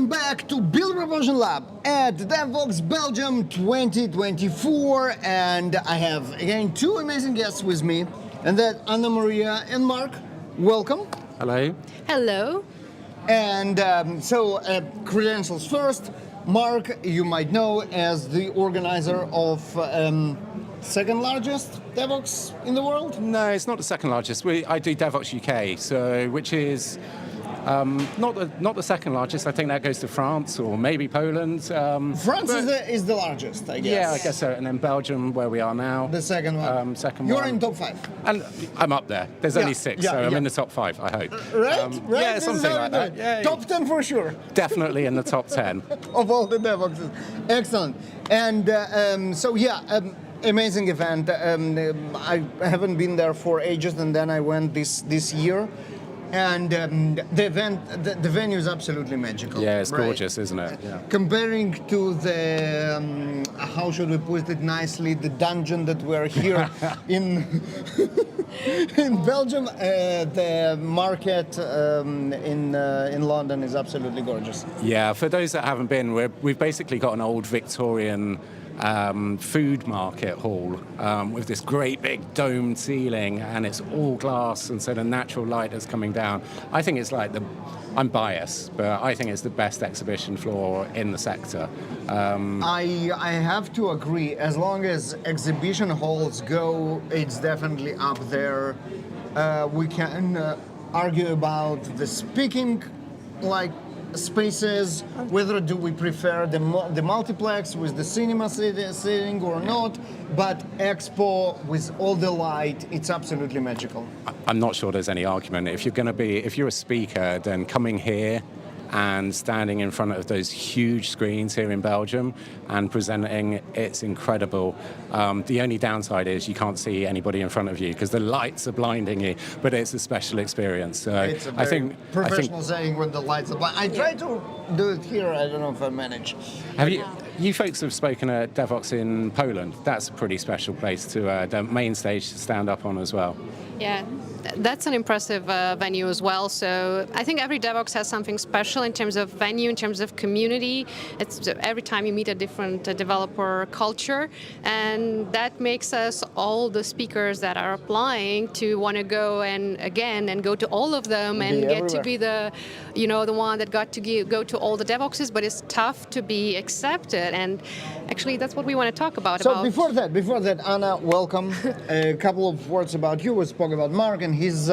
welcome back to Build Propulsion Lab at DevVox Belgium 2024, and I have again two amazing guests with me, and that Anna Maria and Mark. Welcome. Hello. Hello. And credentials first. Mark, you might know as the organizer of second largest DevVox in the world. No, it's not the second largest. I do DevVox UK, which is not the second largest. I think that goes to France or maybe Poland. France is the largest, I guess. Yeah, I guess so. And then Belgium, where we are now. The second one. You're in top 5. And I'm up there. There's only 6, so I'm in the top 5, I hope. Right? Yeah, something like that. Yeah, top 10 for sure. Definitely in the top 10. Of all the DevVoxes. Excellent. And amazing event. I haven't been there for ages, and then I went this year. And the event, the venue is absolutely magical. Yeah, it's gorgeous, isn't it? Yeah. Comparing to the, how should we put it nicely, the dungeon that we're here in Belgium, the market in London is absolutely gorgeous. Yeah, for those that haven't been, we've basically got an old Victorian food market hall with this great big domed ceiling, and it's all glass, and so the natural light is coming down. I think it's like I'm biased, but I think it's the best exhibition floor in the sector. I have to agree. As long as exhibition halls go, it's definitely up there. We can argue about the speaking spaces, whether do we prefer the multiplex with the cinema sitting or not, but Expo with all the light, it's absolutely magical. I'm not sure there's any argument. If you're a speaker, then coming here and standing in front of those huge screens here in Belgium and presenting, it's incredible. The only downside is you can't see anybody in front of you because the lights are blinding you, but it's a special experience. So it's a very professional saying when the lights are blind. I try to do it here, I don't know if I manage. You folks have spoken at DevVox in Poland. That's a pretty special place to the main stage to stand up on as well. Yeah, that's an impressive venue as well. So I think every DevVox has something special in terms of venue, in terms of community. It's every time you meet a different developer culture, and that makes us all the speakers that are applying to want to go and go to all of them and get to be the one that got to go to all the DevVoxes. But it's tough to be accepted, and actually that's what we want to talk about. So before that, Anna, welcome. A couple of words about you. We spoke about Mark and his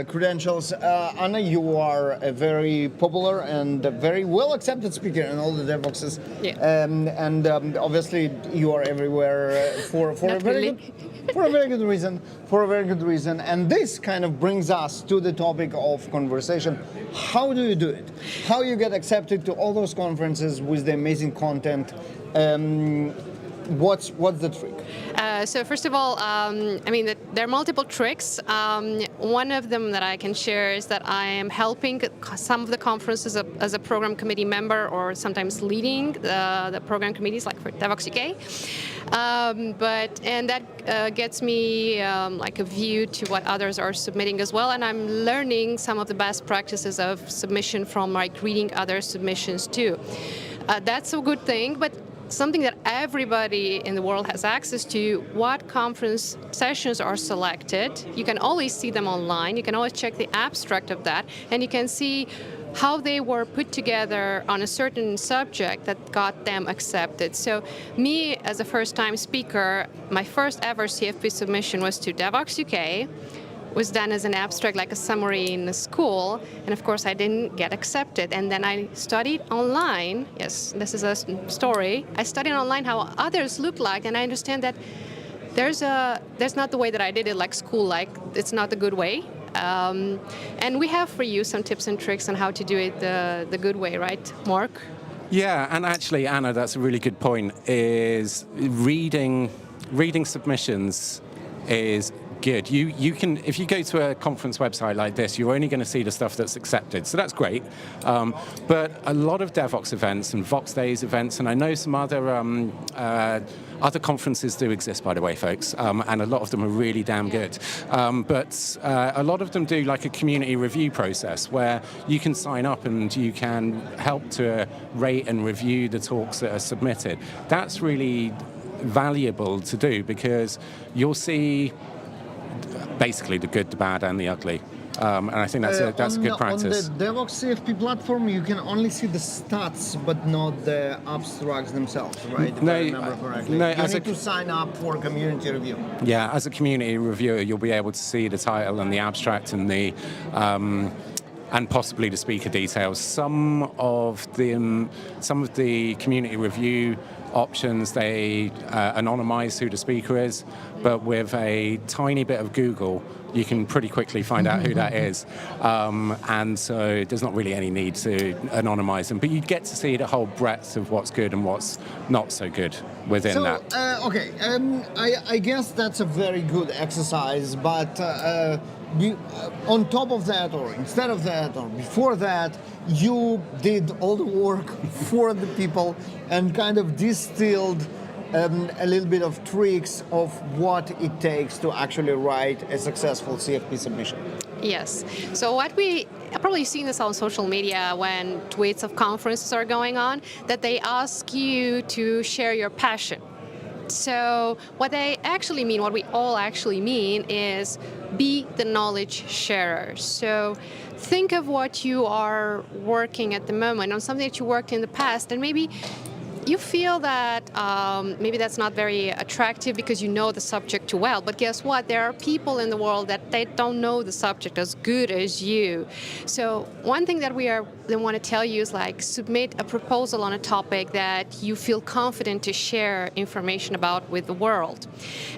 credentials. Anna, you are a very popular and very well accepted speaker in all the DevVoxes. Yeah. Obviously you are everywhere for a very good reason. And this kind of brings us to the topic of conversation. How do you do it? How you get accepted to all those conferences with the amazing content? What's the trick? So first of all, there are multiple tricks. One of them that I can share is that I am helping some of the conferences as a program committee member, or sometimes leading the program committees, like for DevVox UK. That gets me a view to what others are submitting as well, and I'm learning some of the best practices of submission from reading other submissions too. That's a good thing, but something that everybody in the world has access to, what conference sessions are selected. You can always see them online. You can always check the abstract of that, and you can see how they were put together on a certain subject that got them accepted. So me, as a first-time speaker, my first ever CFP submission was to DevVox UK. Was done as an abstract, like a summary in the school, and of course I didn't get accepted. And then I studied online. Yes, this is a story. I studied online how others look like, and I understand that there's not the way that I did it, like school, like it's not the good way. And we have for you some tips and tricks on how to do it the good way, right, Mark? Yeah, and actually, Anna, that's a really good point. Is reading submissions is good. You can, if you go to a conference website like this, you're only going to see the stuff that's accepted, so that's great. But a lot of DevVox events and Vox Days events, and I know some other Other conferences do exist, by the way, folks, and a lot of them are really damn good. But a lot of them do like a community review process where you can sign up and you can help to rate and review the talks that are submitted. That's really valuable to do because you'll see basically the good, the bad, and the ugly. And I think that's a good practice. On the Devoxx CFP platform, you can only see the stats, but not the abstracts themselves, right? If I remember correctly. No, you need to sign up for community review. Yeah, as a community reviewer, you'll be able to see the title and the abstract and the and possibly the speaker details. Some of the community review options, they anonymize who the speaker is, but with a tiny bit of Google, you can pretty quickly find out who that is. And so there's not really any need to anonymize them, but you get to see the whole breadth of what's good and what's not so good within that. Okay, I guess that's a very good exercise, but on top of that, or instead of that, or before that, you did all the work for the people and kind of distilled a little bit of tricks of what it takes to actually write a successful CFP submission. Yes. So what we probably seen this on social media when tweets of conferences are going on, that they ask you to share your passion. So what they actually mean, what we all actually mean, is be the knowledge sharer. So think of what you are working at the moment on something that you worked in the past, and maybe you feel that maybe that's not very attractive because you know the subject too well. But guess what? There are people in the world that they don't know the subject as good as you. So one thing that we want to tell you is like submit a proposal on a topic that you feel confident to share information about with the world.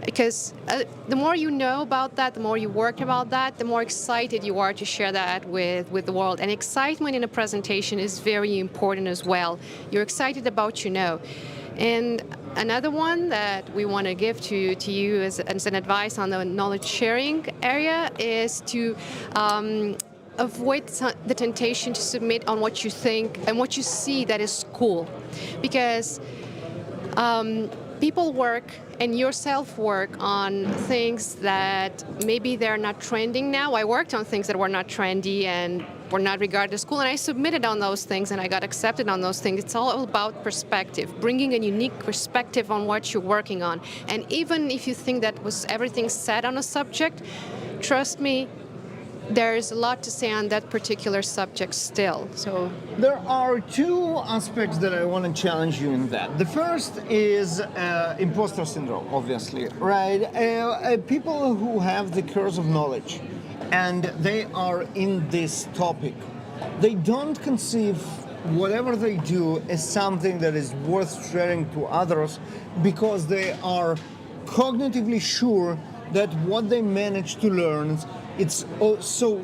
Because the more you know about that, the more you work about that, the more excited you are to share that with the world. And excitement in a presentation is very important as well. You're excited about what you know. And another one that we want to give to you as an advice on the knowledge sharing area is to avoid the temptation to submit on what you think and what you see that is cool. Because people work and yourself work on things that maybe they're not trending now. I worked on things that were not trendy and were not regarded as cool, and I submitted on those things and I got accepted on those things. It's all about perspective, bringing a unique perspective on what you're working on. And even if you think that was everything said on a subject, trust me, there's a lot to say on that particular subject still. So there are two aspects that I want to challenge you in that. The first is imposter syndrome, obviously, right? People who have the curse of knowledge and they are in this topic, they don't conceive whatever they do as something that is worth sharing to others because they are cognitively sure that what they manage to learn, it's so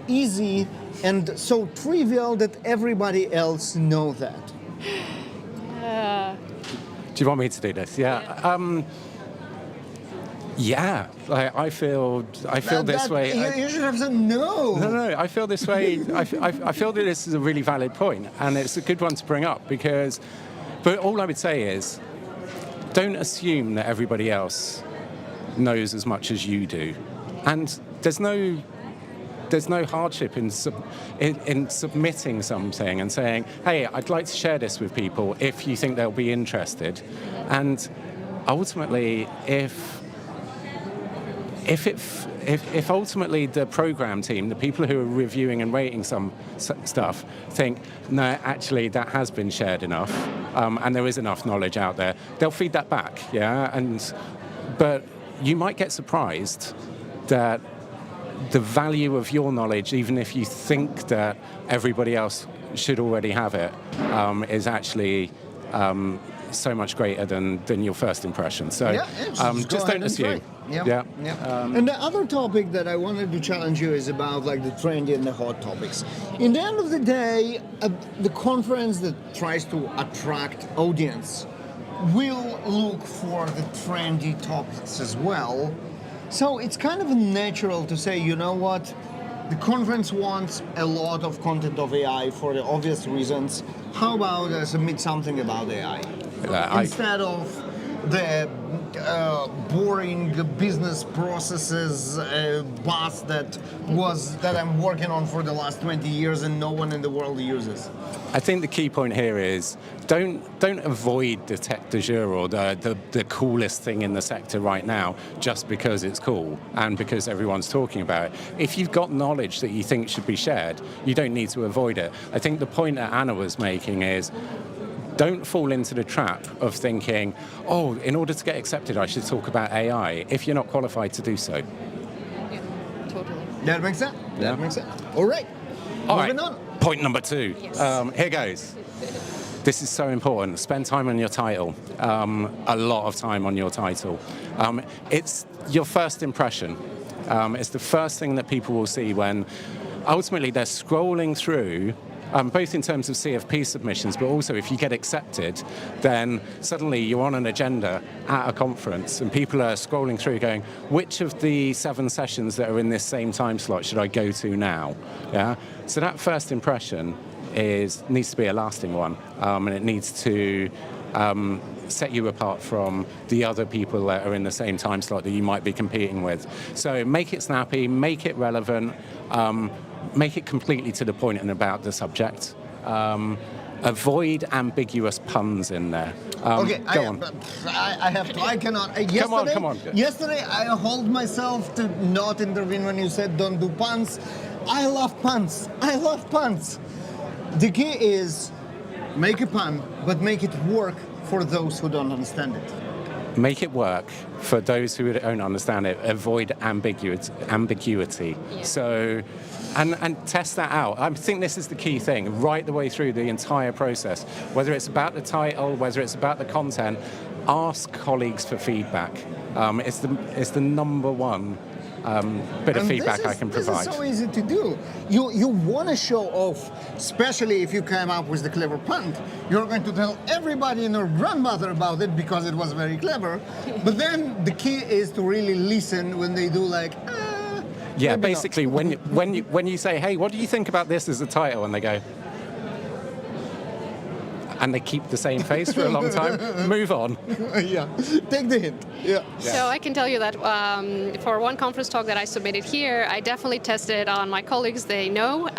easy and so trivial that everybody else knows that. Do you want me to do this? Yeah. Yeah, I feel this way. You should have said no. No, I feel this way. I feel that this is a really valid point, and it's a good one to bring up but all I would say is, don't assume that everybody else knows as much as you do, and there's no hardship in submitting something and saying, hey, I'd like to share this with people if you think they'll be interested, and ultimately if ultimately the program team, the people who are reviewing and rating some stuff, think, no, actually that has been shared enough, and there is enough knowledge out there, they'll feed that back, yeah. But you might get surprised that the value of your knowledge, even if you think that everybody else should already have it, is actually so much greater than your first impression. So just don't assume. Yeah. And the other topic that I wanted to challenge you is about like the trendy and the hot topics. In the end of the day, the conference that tries to attract audience will look for the trendy topics as well. So it's kind of natural to say, you know what, the conference wants a lot of content of AI for the obvious reasons. How about submit something about AI? Instead of the boring business processes boss that I'm working on for the last 20 years and no one in the world uses. I think the key point here is don't avoid the tech du jour or the coolest thing in the sector right now just because it's cool and because everyone's talking about it. If you've got knowledge that you think should be shared, you don't need to avoid it. I think the point that Anna was making is don't fall into the trap of thinking, oh, in order to get accepted, I should talk about AI if you're not qualified to do so. Yeah, totally. That makes sense. Yeah. That makes sense. All right. Moving on. Point number 2. Yes. Here goes. This is so important. Spend time on your title. A lot of time on your title. It's your first impression. It's the first thing that people will see when ultimately they're scrolling through, both in terms of CFP submissions, but also if you get accepted, then suddenly you're on an agenda at a conference and people are scrolling through going, which of the 7 sessions that are in this same time slot should I go to now? Yeah. So that first impression needs to be a lasting one, and it needs to set you apart from the other people that are in the same time slot that you might be competing with. So make it snappy, make it relevant, make it completely to the point and about the subject. Avoid ambiguous puns in there. Okay, go on. I have to. I cannot. Yesterday, Come on. Yesterday, I hold myself to not intervene when you said don't do puns. I love puns. I love puns. The key is make a pun, but make it work for those who don't understand it. Make it work for those who don't understand it. Avoid ambiguity. Yeah. So, and test that out. I think this is the key thing right the way through the entire process. Whether it's about the title, whether it's about the content, ask colleagues for feedback. It's the number one bit of feedback I can provide. This is so easy to do. You want to show off, especially if you come up with the clever pun. You're going to tell everybody and your grandmother about it because it was very clever. But then the key is to really listen when they do like. Yeah, basically when you say, hey, what do you think about this as a title, and they go. And they keep the same face for a long time. Move on. Yeah, take the hint. Yeah. So I can tell you that for one conference talk that I submitted here, I definitely tested on my colleagues. They know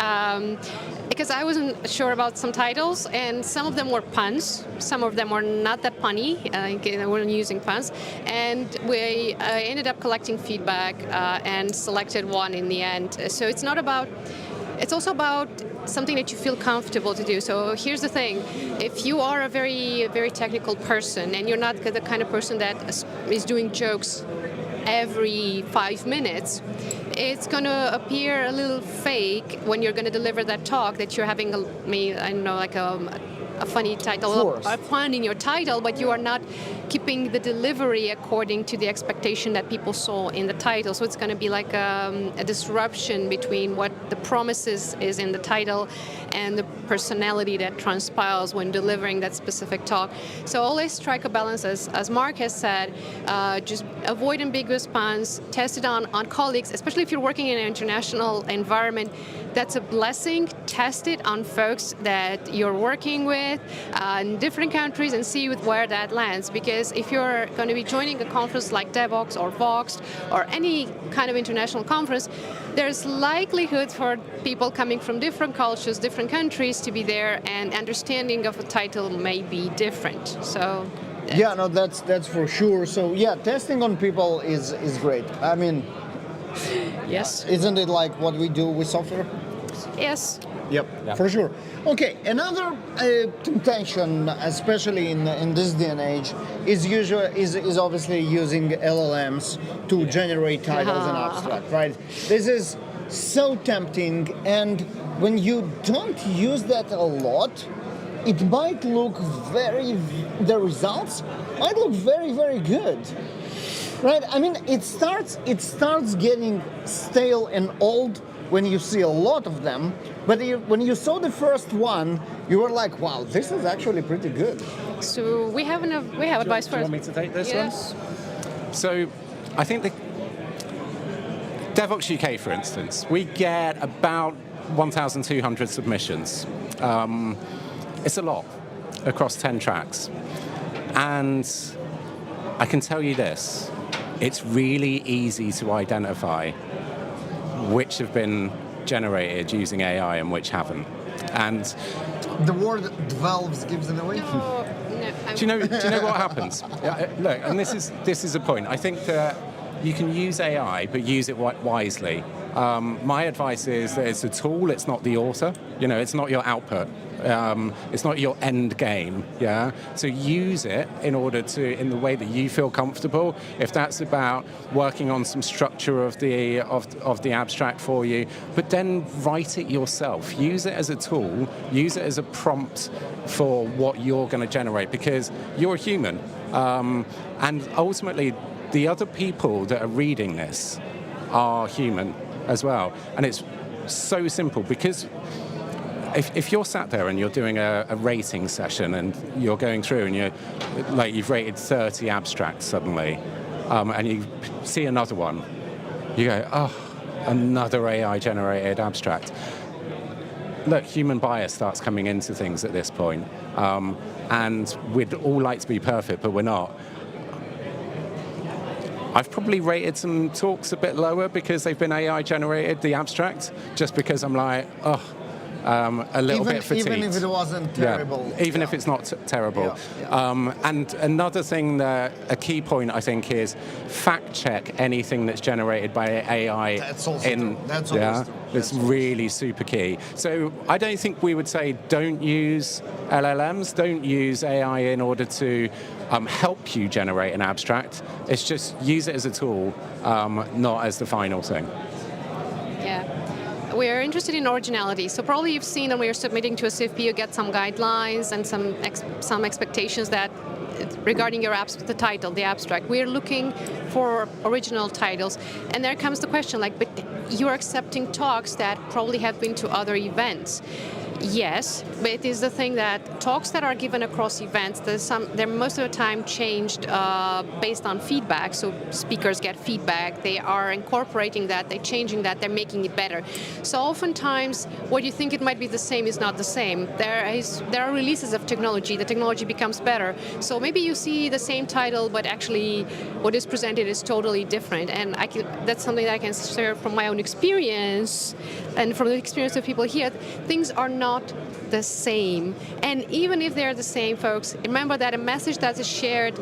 because I wasn't sure about some titles, and some of them were puns. Some of them were not that punny. They weren't using puns, and we ended up collecting feedback and selected one in the end. So it's not about. It's also about something that you feel comfortable to do. So here's the thing. If you are a very, very technical person and you're not the kind of person that is doing jokes every 5 minutes, it's going to appear a little fake when you're going to deliver that talk that you're having, a funny title, a pun in your title, but you are not keeping the delivery according to the expectation that people saw in the title. So it's going to be like a disruption between what the promises is in the title and the personality that transpires when delivering that specific talk. So always strike a balance, as Mark has said. Just avoid ambiguous puns, test it on colleagues, especially if you're working in an international environment. That's a blessing. Test it on folks that you're working with in different countries and see where that lands. Because if you're going to be joining a conference like Devox or Voxed or any kind of international conference, there's likelihood for people coming from different cultures, different countries to be there, and understanding of a title may be different. So. Yeah, no, that's for sure. So yeah, testing on people is great. I mean. Yes. Isn't it like what we do with software? Yes. Yep, for sure. Okay, another temptation, especially in this day and age, is obviously using LLMs to generate titles and abstract, right? This is so tempting, and when you don't use that a lot, it might look the results might look very, very good. Right, I mean, it starts getting stale and old when you see a lot of them. But when you saw the first one, you were like, "Wow, this is actually pretty good." So we have advice for. Do you want me to take this one? So, I think the Devox UK, for instance, we get about 1,200 submissions. It's a lot across 10 tracks, and I can tell you this, it's really easy to identify which have been generated using AI and which haven't. And the word "valves" gives it away. do you know what happens? Look, and this is the point. I think that you can use AI, but use it wisely. My advice is that it's a tool, it's not the author. It's not your output. It's not your end game, yeah? So use it in the way that you feel comfortable. If that's about working on some structure of the abstract for you, but then write it yourself. Use it as a tool, use it as a prompt for what you're going to generate, because you're a human. And ultimately, the other people that are reading this are human as well. And it's so simple, because if you're sat there and you're doing a rating session and you're going through and you've rated 30 abstracts suddenly, and you see another one, you go, oh, another AI-generated abstract. Look, human bias starts coming into things at this point, and we'd all like to be perfect, but we're not. I've probably rated some talks a bit lower because they've been AI-generated, the abstract, just because I'm like, oh, a little bit fatigued. Even if it wasn't terrible. Yeah. Even if it's not terrible. Yeah. And another thing, a key point, I think, is fact-check anything that's generated by AI. That's also true. That's always true. It's really super key. So I don't think we would say don't use LLMs, don't use AI in order to help you generate an abstract. It's just use it as a tool, not as the final thing. Yeah. We're interested in originality. So probably you've seen when we're submitting to a CFP, you get some guidelines and some expectations that regarding your the title, the abstract. We're looking for original titles. And there comes the question, but you're accepting talks that probably have been to other events. Yes, but it is the thing that talks that are given across events, they're most of the time changed based on feedback. So speakers get feedback, they are incorporating that, they're changing that, they're making it better. So oftentimes, what you think it might be the same is not the same. There are releases of technology, the technology becomes better. So maybe you see the same title, but actually what is presented is totally different. And that's something that I can share from my own experience and from the experience of people here. Things are not the same. And even if they're the same, folks, remember that a message that is shared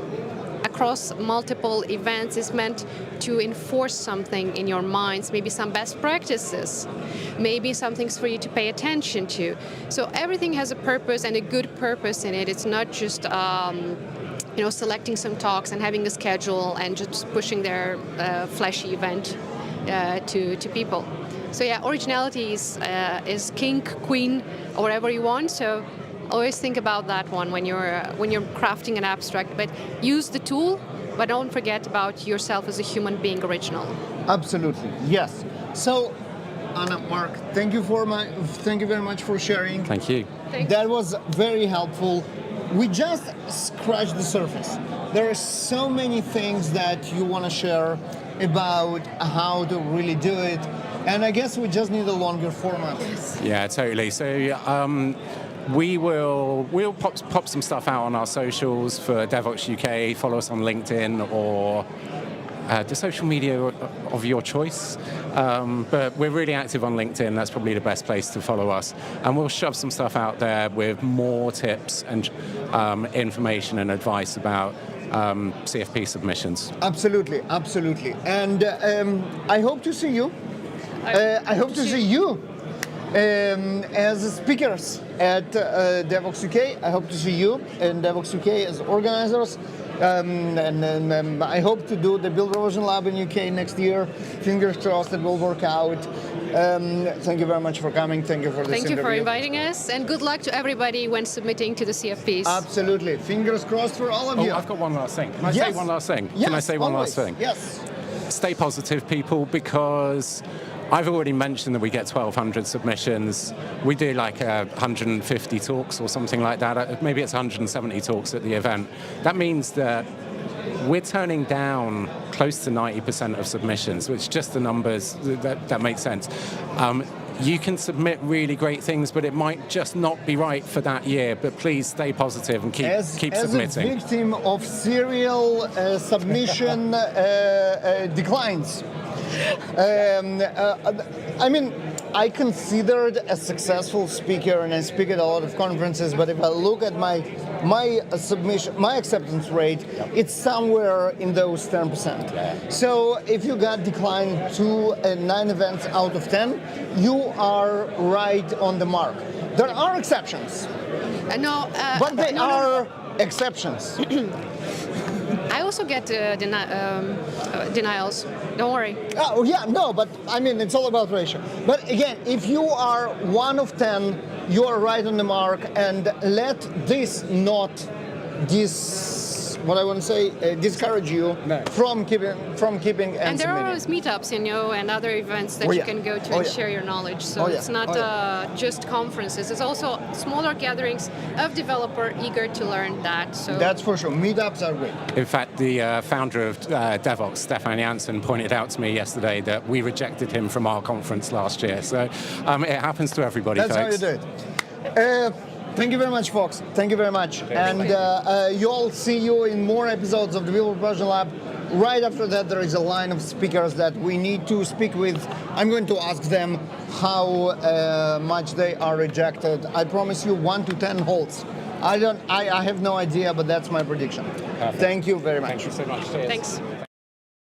across multiple events is meant to enforce something in your minds, maybe some best practices, maybe some things for you to pay attention to. So everything has a purpose and a good purpose in it. It's not just selecting some talks and having a schedule and just pushing their flashy event to people. So yeah, originality is king, queen, or whatever you want. So always think about that one when you're crafting an abstract. But use the tool, but don't forget about yourself as a human being original. Absolutely, yes. So, Anna, Mark, thank you very much for sharing. Thank you. That was very helpful. We just scratched the surface. There are so many things that you want to share about how to really do it. And I guess we just need a longer format. Yeah, totally. So we'll pop some stuff out on our socials for DevOps UK. Follow us on LinkedIn or the social media of your choice. But we're really active on LinkedIn. That's probably the best place to follow us. And we'll shove some stuff out there with more tips and information and advice about CFP submissions. Absolutely, absolutely. And I hope to see you. I hope to see you as speakers at DevOps UK. I hope to see you in DevOps UK as organizers. And I hope to do the Build Revision Lab in UK next year. Fingers crossed it will work out. Thank you very much for coming. Thank you for this interview. Thank you for inviting us, and good luck to everybody when submitting to the CFPs. Absolutely. Fingers crossed for all of you. I've got one last thing. Can I say one last thing? Yes, Can I say one last thing? Yes. Stay positive, people, because I've already mentioned that we get 1,200 submissions. We do 150 talks or something like that. Maybe it's 170 talks at the event. That means that we're turning down close to 90% of submissions, which just the numbers that make sense. You can submit really great things, but it might just not be right for that year. But please stay positive and keep submitting. As a victim of serial submission declines, I mean, I considered a successful speaker, and I speak at a lot of conferences. But if I look at my submission, my acceptance rate, it's somewhere in those 10%. So if you got declined to 9 events out of 10, you are right on the mark. There are exceptions, but they are exceptions. I also get denials. Don't worry. Oh yeah, no, but I mean it's all about ratio. But again, if you are 1 of 10, you are right on the mark, and let this not discourage you from keeping and there are always meetups, and other events that you can go to and share your knowledge. So it's not just conferences. It's also smaller gatherings of developer eager to learn that. So that's for sure. Meetups are great. In fact, the founder of Devox, Stefan Janssen, pointed out to me yesterday that we rejected him from our conference last year. So it happens to everybody, That's folks. how you do it. Thank you very much, folks. Thank you very much. And you'll see you in more episodes of the Developer Project Lab. Right after that, there is a line of speakers that we need to speak with. I'm going to ask them how much they are rejected. I promise you 1 to 10 holds. I have no idea, but that's my prediction. Perfect. Thank you very much. Thank you so much. Cheers. Thanks.